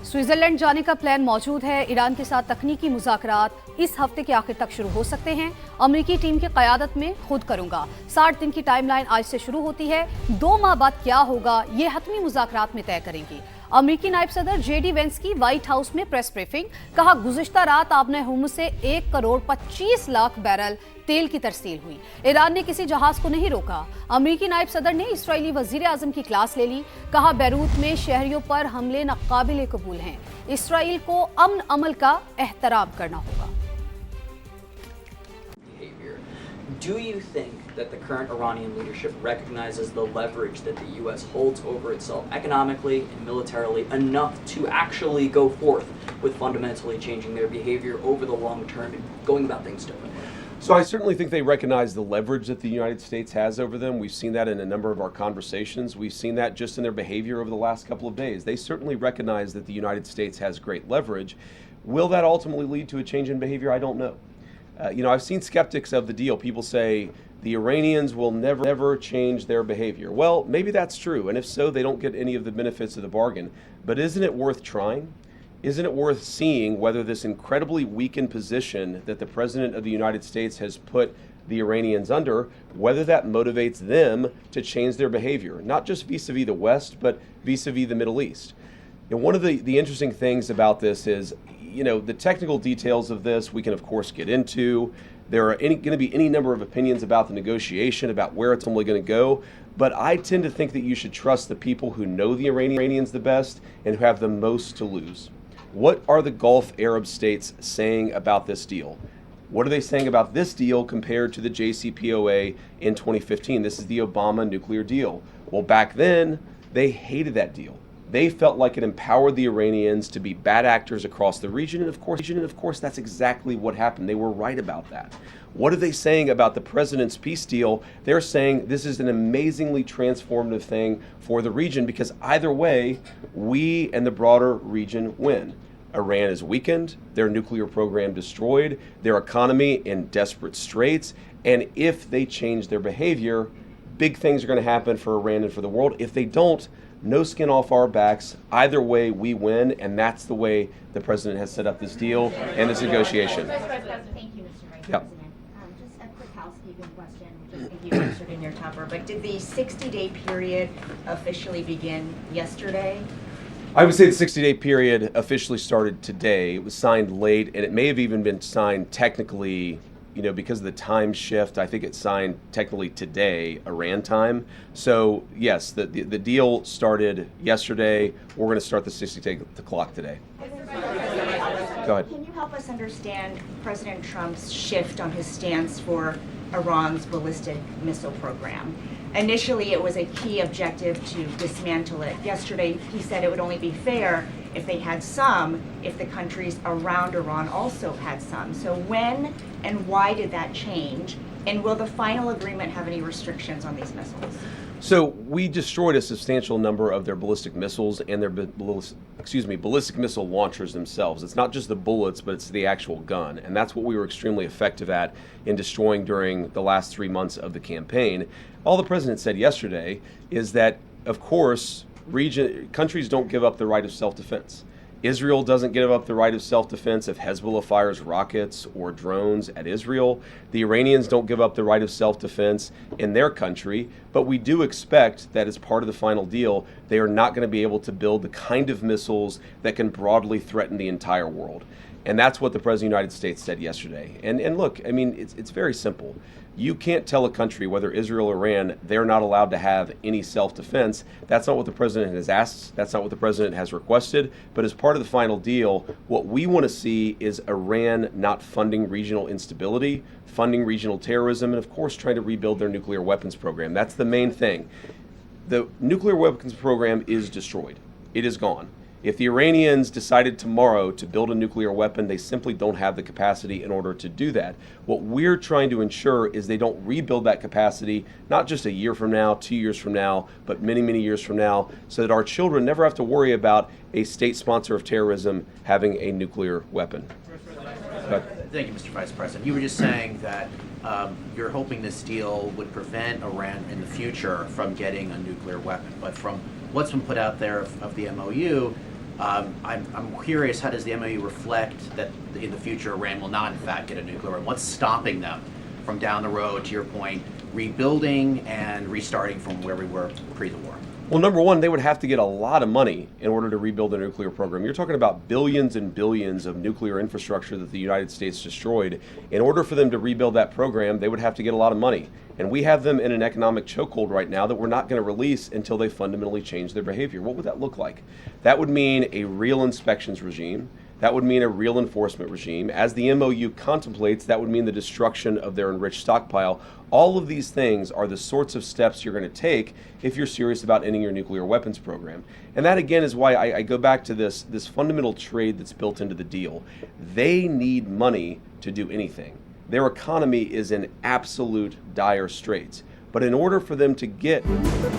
Switzerland जाने का plan मौजूद है। ईरान के साथ तकनीकी मुज़ाकरात इस हफ्ते के आखिर तक शुरू हो सकते हैं। अमेरिकी टीम की क़यादत में खुद करूंगा। 60 दिन की टाइमलाइन आज से शुरू होती है। 2 माह बाद क्या होगा ये हतमी मुज़ाकरात में तय करेंगी। अमेरिकी नायब सदर जेडी वेंस की व्हाइट हाउस में प्रेस ब्रीफिंग। कहा, गुज़िश्ता रात आपने हुर्मुज़ से 1 करोड़ 25 लाख बैरल तेल की तरसील हुई। ईरान ने किसी जहाज को नहीं रोका। अमेरिकी नायब सदर ने इस्राएली वजीर आजम की क्लास ले ली। कहा, बैरूत में शहरियों पर हमले नाकाबिले कबूल हैं। इसराइल को अमन अमल का एहतराम करना होगा। Do you think that the current Iranian leadership recognizes the leverage that the U.S. holds over itself economically and militarily enough to actually go forth with fundamentally changing their behavior over the long term and going about things differently? So I certainly think they recognize the leverage that the United States has over them. We've seen that in a number of our conversations. We've seen that just in their behavior over the last couple of days. They certainly recognize that the United States has great leverage. Will that ultimately lead to a change in behavior? I don't know. I've seen skeptics of the deal. People say the Iranians will never change their behavior. Well, maybe that's true, and if so, they don't get any of the benefits of the bargain. But isn't it worth trying? Isn't it worth seeing whether this incredibly weakened position that the President of the United States has put the Iranians under, whether that motivates them to change their behavior, not just vis-a-vis the West, but vis-a-vis the Middle East? And one of the interesting things about this is, the technical details of this we can of course get into. There are going to be any number of opinions about the negotiation, about where it's only going to go. But I tend to think that you should trust the people who know the Iranians the best and who have the most to lose. What are the Gulf Arab states saying about this deal? What are they saying about this deal compared to the JCPOA in 2015? This is the Obama nuclear deal. Well, back then, they hated that deal. They felt like it empowered the Iranians to be bad actors across the region, and of course, that's exactly what happened. They were right about that. What are they saying about the president's peace deal? They're saying this is an amazingly transformative thing for the region because either way, we and the broader region win. Iran is weakened, their nuclear program destroyed, their economy in desperate straits, and if they change their behavior, big things are going to happen for Iran and for the world. If they don't, no skin off our backs. Either way, we win, and that's the way the president has set up this deal and this negotiation. Thank you, Mr. Vice Yep. President. Just a quick housekeeping question, which I think you answered in your topper, but did the 60-day period officially begin yesterday? I would say the 60-day period officially started today. It was signed late, and it may have even been signed technically, because of the time shift. I think it's signed technically today, Iran time. So yes, the deal started yesterday. We're going to start the 60-day clock today. Go ahead. Can you help us understand President Trump's shift on his stance for Iran's ballistic missile program? Initially, it was a key objective to dismantle it. Yesterday, he said it would only be fair if they had some, if the countries around Iran also had some. So when and why did that change? And will the final agreement have any restrictions on these missiles? So we destroyed a substantial number of their ballistic missiles and their ballistic missile launchers themselves. It's not just the bullets, but it's the actual gun. And that's what we were extremely effective at in destroying during the last 3 months of the campaign. All the president said yesterday is that, of course, countries don't give up the right of self-defense. Israel doesn't give up the right of self-defense if Hezbollah fires rockets or drones at Israel. The Iranians don't give up the right of self-defense in their country, but we do expect that as part of the final deal, they are not going to be able to build the kind of missiles that can broadly threaten the entire world. And that's what the President of the United States said yesterday. And look, it's very simple. You can't tell a country, whether Israel or Iran, they're not allowed to have any self-defense. That's not what the president has asked. That's not what the president has requested. But as part of the final deal, what we want to see is Iran not funding regional instability, funding regional terrorism, and of course trying to rebuild their nuclear weapons program. That's the main thing. The nuclear weapons program is destroyed. It is gone. If the Iranians decided tomorrow to build a nuclear weapon, they simply don't have the capacity in order to do that. What we're trying to ensure is they don't rebuild that capacity, not just a year from now, 2 years from now, but many, many years from now, so that our children never have to worry about a state sponsor of terrorism having a nuclear weapon. Thank you, Mr. Vice President. You were just saying that you're hoping this deal would prevent Iran in the future from getting a nuclear weapon, but from what's been put out there of the MOU, I'm curious, how does the MOU reflect that in the future Iran will not in fact get a nuclear weapon? What's stopping them from down the road, to your point, rebuilding and restarting from where we were pre the war? Well, number one, they would have to get a lot of money in order to rebuild a nuclear program. You're talking about billions and billions of nuclear infrastructure that the United States destroyed. In order for them to rebuild that program, they would have to get a lot of money. And we have them in an economic chokehold right now that we're not going to release until they fundamentally change their behavior. What would that look like? That would mean a real inspections regime. That would mean a real enforcement regime. As the MOU contemplates, that would mean the destruction of their enriched stockpile. All of these things are the sorts of steps you're going to take if you're serious about ending your nuclear weapons program. And that, again, is why I go back to this fundamental trade that's built into the deal. They need money to do anything. Their economy is in absolute dire straits. But in order for them to get